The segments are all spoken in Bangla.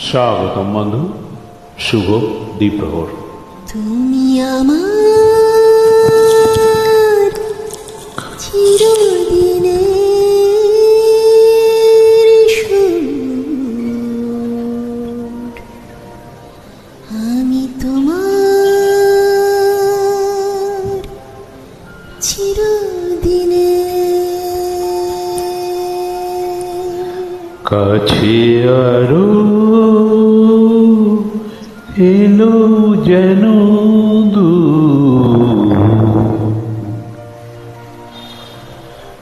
স্বাগতম বন্ধু, শুভ দ্বিপ্রহর। তুমি আমার চিরদিনের সুর, আমি তোমার চিরদিনের কাছে আরো এলো যেন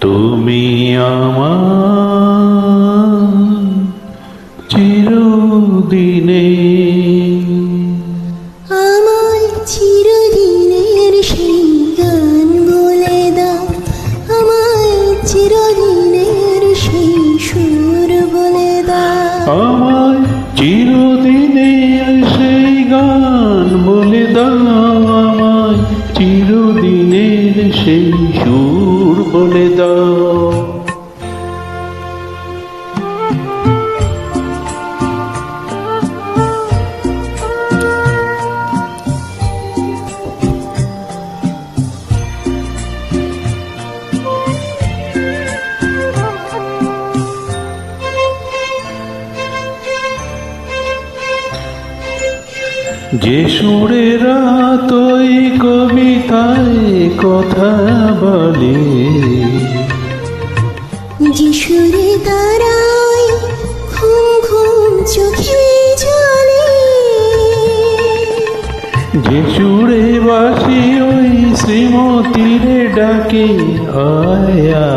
তুমি আমার চিরদিনে, আমায় চিরদিনের সেই গান বলে দাও, আমায় চিরদিনের সেই সুর বলে দাও, আমায় চিরদিনের সেই গান বলে দাও, আমায় চিরদিনের সেই সুর বলে দাও। যে সুরে রাত ওই কবিতায় কথা বলে, যে সুরে তারায় ঘুম ঘুম চোখে জলে, যে সুরে বাসি ওই শ্রীমতীর ডাকে আয়া,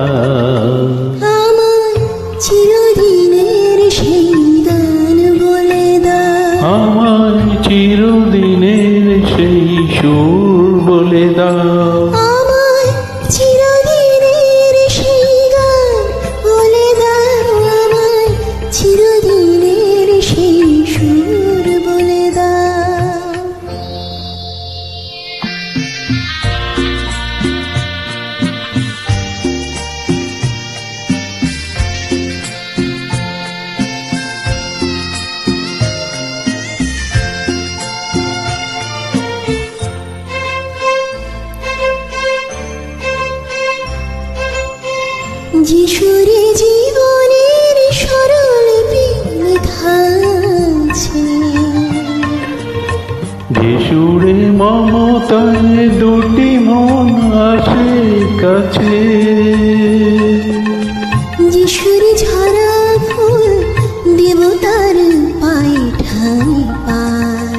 আমায় চিরদিনের সেই গান বলে দাও, আমায় চিরদিনের সেই সুর বলে দাও। আমায় চিরদিনের সেই গান বলে দাও, আমায় চিরদিনের সেই সুর বলে দাও। যে সুরে জীবনের সরল লেখা আছে, যে সুরে মমতায় দুটি মন আসে কাছে, যে সুরে ঝরা ফুল দেবতার পায়ে ঠাঁই পায়,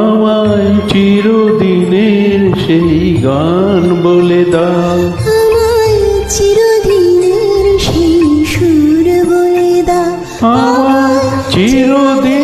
আমায় চিরদিনের সেই গান বলে দাও। আমায় চিরদিনের সেই সুর বলে দাও, আমায় চিরদিন